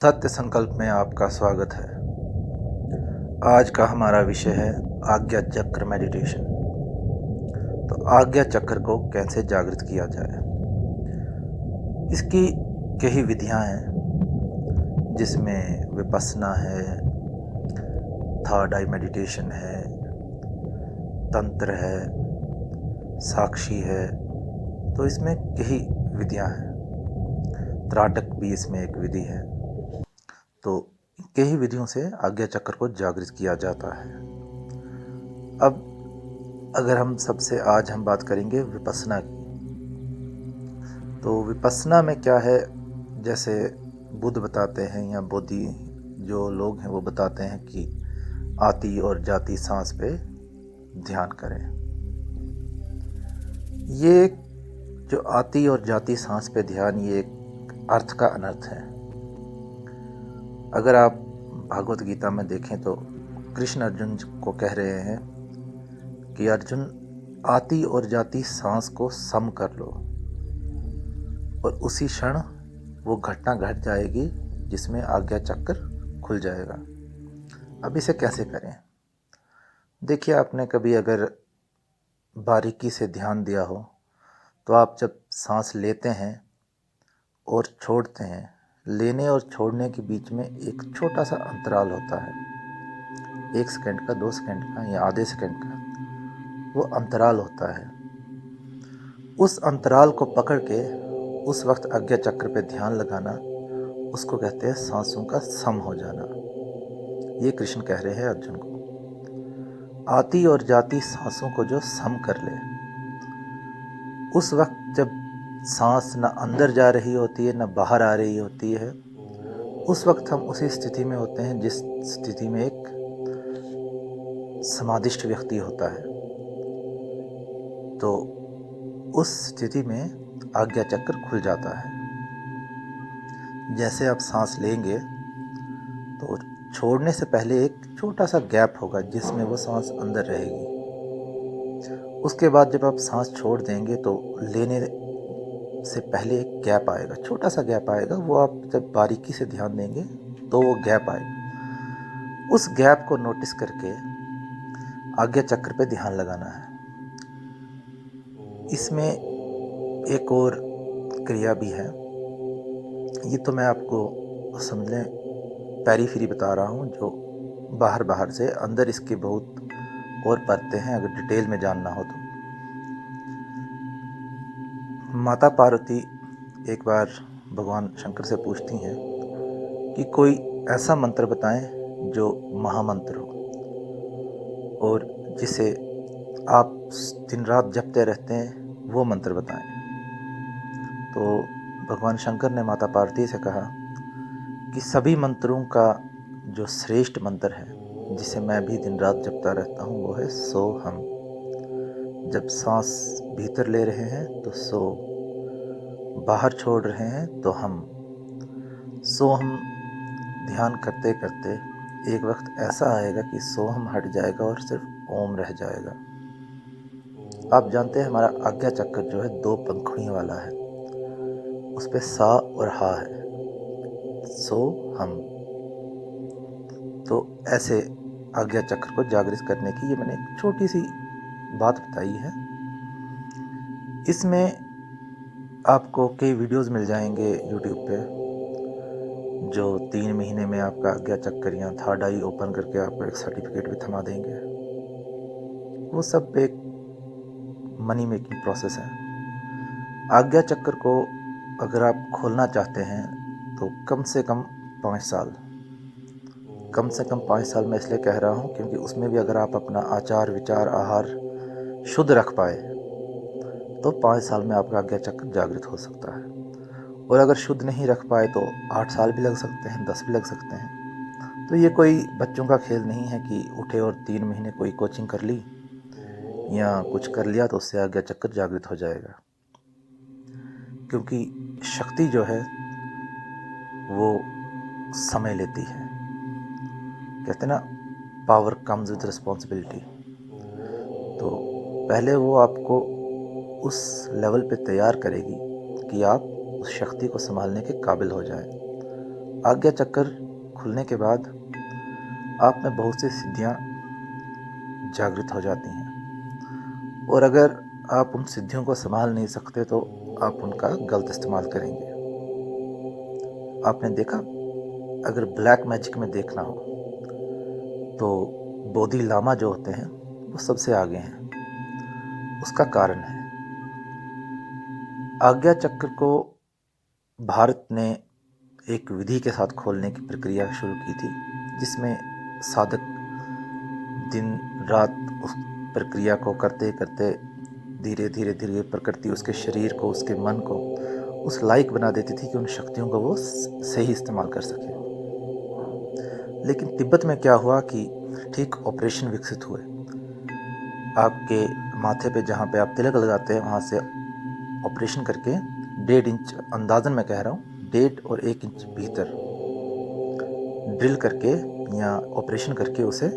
सत्य संकल्प में आपका स्वागत है। आज का हमारा विषय है आज्ञा चक्र मेडिटेशन। तो आज्ञा चक्र को कैसे जागृत किया जाए, इसकी कई विधियां हैं, जिसमें विपस्सना है, थर्ड आई मेडिटेशन है, तंत्र है, साक्षी है। तो इसमें कई विधियां हैं। त्राटक भी इसमें एक विधि है। तो कई विधियों से आज्ञा चक्र को जागृत किया जाता है। अब अगर आज हम बात करेंगे विपस्सना की। तो विपस्सना में क्या है, जैसे बुद्ध बताते हैं या बोधि जो लोग हैं वो बताते हैं कि आती और जाती सांस पे ध्यान करें। ये जो आती और जाती सांस पे ध्यान, ये एक अर्थ का अनर्थ है। अगर आप भागवत गीता में देखें तो कृष्ण अर्जुन को कह रहे हैं कि अर्जुन, आती और जाती सांस को सम कर लो और उसी क्षण वो घटना घट जाएगी जिसमें आज्ञा चक्र खुल जाएगा। अब इसे कैसे करें? देखिए, आपने कभी अगर बारीकी से ध्यान दिया हो तो आप जब सांस लेते हैं और छोड़ते हैं, लेने और छोड़ने के बीच में एक छोटा सा अंतराल होता है। 1 सेकंड का, 2 सेकंड का या आधे सेकंड का वो अंतराल होता है। उस अंतराल को पकड़ के उस वक्त आज्ञा चक्र पे ध्यान लगाना, उसको कहते हैं सांसों का सम हो जाना। ये कृष्ण कह रहे हैं अर्जुन को। आती और जाती सांसों को जो सम कर ले, उस वक्त जब सांस न अंदर जा रही होती है न बाहर आ रही होती है, उस वक्त हम उसी स्थिति में होते हैं जिस स्थिति में एक समाधिष्ठ व्यक्ति होता है। तो उस स्थिति में आज्ञा चक्र खुल जाता है। जैसे आप सांस लेंगे तो छोड़ने से पहले एक छोटा सा गैप होगा जिसमें वो सांस अंदर रहेगी। उसके बाद जब आप सांस छोड़ देंगे तो लेने से पहले एक गैप आएगा, छोटा सा गैप आएगा। वो आप जब बारीकी से ध्यान देंगे तो वो गैप आएगा। उस गैप को नोटिस करके आज्ञा चक्र पे ध्यान लगाना है। इसमें एक और क्रिया भी है, ये तो मैं आपको समझ पेरीफेरी बता रहा हूँ, जो बाहर से, अंदर इसके बहुत और परतें हैं अगर डिटेल में जानना हो तो। माता पार्वती एक बार भगवान शंकर से पूछती हैं कि कोई ऐसा मंत्र बताएं जो महामंत्र हो और जिसे आप दिन रात जपते रहते हैं, वो मंत्र बताएं। तो भगवान शंकर ने माता पार्वती से कहा कि सभी मंत्रों का जो श्रेष्ठ मंत्र है, जिसे मैं भी दिन रात जपता रहता हूँ, वो है सो हम। जब सांस भीतर ले रहे हैं तो सो, बाहर छोड़ रहे हैं तो हम। सो हम ध्यान करते करते एक वक्त ऐसा आएगा कि सो हम हट जाएगा और सिर्फ ओम रह जाएगा। आप जानते हैं हमारा आज्ञा चक्र जो है 2 पंखुड़ियों वाला है, उस पे सा और हा है, सो हम। तो ऐसे आज्ञा चक्र को जागृत करने की ये मैंने एक छोटी सी बात बताई है। इसमें आपको कई वीडियोस मिल जाएंगे यूट्यूब पे, जो 3 महीने में आपका आज्ञा चक्र या थर्ड आई ओपन करके आपको एक सर्टिफिकेट भी थमा देंगे। वो सब एक मनी मेकिंग प्रोसेस है। आज्ञा चक्र को अगर आप खोलना चाहते हैं तो कम से कम 5 साल, कम से कम 5 साल मैं इसलिए कह रहा हूँ क्योंकि उसमें भी अगर आप अपना आचार विचार आहार शुद्ध रख पाए तो 5 साल में आपका आज्ञा चक्र जागृत हो सकता है। और अगर शुद्ध नहीं रख पाए तो 8 साल भी लग सकते हैं, 10 भी लग सकते हैं। तो ये कोई बच्चों का खेल नहीं है कि उठे और 3 महीने कोई कोचिंग कर ली या कुछ कर लिया तो उससे आज्ञा चक्र जागृत हो जाएगा। क्योंकि शक्ति जो है वो समय लेती है। कहते ना, पावर कम्स विद रिस्पॉन्सिबिलिटी। तो पहले वो आपको उस लेवल पे तैयार करेगी कि आप उस शक्ति को संभालने के काबिल हो जाए। आज्ञा चक्र खुलने के बाद आप में बहुत सी सिद्धियां जागृत हो जाती हैं, और अगर आप उन सिद्धियों को संभाल नहीं सकते तो आप उनका गलत इस्तेमाल करेंगे। आपने देखा, अगर ब्लैक मैजिक में देखना हो तो बोधि लामा जो होते हैं वो सबसे आगे हैं। उसका कारण है, आज्ञा चक्र को भारत ने एक विधि के साथ खोलने की प्रक्रिया शुरू की थी, जिसमें साधक दिन रात उस प्रक्रिया को करते करते धीरे धीरे धीरे प्रकृति उसके शरीर को, उसके मन को उस लायक बना देती थी कि उन शक्तियों को वो सही इस्तेमाल कर सके। लेकिन तिब्बत में क्या हुआ कि ठीक ऑपरेशन विकसित हुए। आपके माथे पे जहाँ पे आप तिलक लगाते हैं वहाँ से ऑपरेशन करके 1.5 इंच, अंदाजन मैं कह रहा हूँ, 1.5 और 1 इंच भीतर ड्रिल करके या ऑपरेशन करके उसे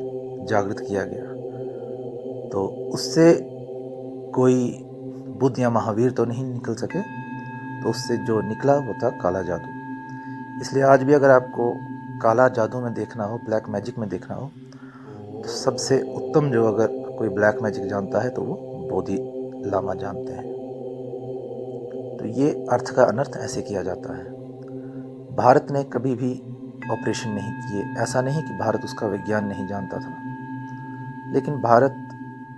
जागृत किया गया। तो उससे कोई बुद्ध या महावीर तो नहीं निकल सके, तो उससे जो निकला वो था काला जादू। इसलिए आज भी अगर आपको काला जादू में देखना हो, ब्लैक मैजिक में देखना हो, तो सबसे उत्तम जो अगर कोई ब्लैक मैजिक जानता है तो वो बोधि लामा जानते हैं। तो ये अर्थ का अनर्थ ऐसे किया जाता है। भारत ने कभी भी ऑपरेशन नहीं किए। ऐसा नहीं कि भारत उसका विज्ञान नहीं जानता था, लेकिन भारत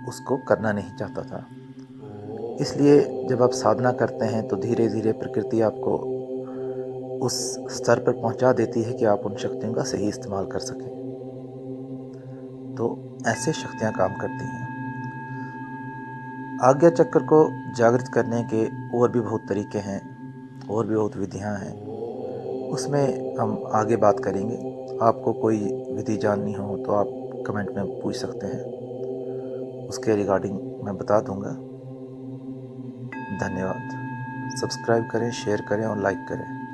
उसको करना नहीं चाहता था। इसलिए जब आप साधना करते हैं तो धीरे धीरे प्रकृति आपको उस स्तर पर पहुंचा देती है कि आप उन शक्तियों का सही इस्तेमाल कर सकें। तो ऐसे शक्तियां काम करती हैं। आज्ञा चक्र को जागृत करने के और भी बहुत तरीके हैं, और भी बहुत विधियां हैं। उसमें हम आगे बात करेंगे। आपको कोई विधि जाननी हो तो आप कमेंट में पूछ सकते हैं, उसके रिगार्डिंग मैं बता दूंगा। धन्यवाद। सब्सक्राइब करें, शेयर करें और लाइक करें।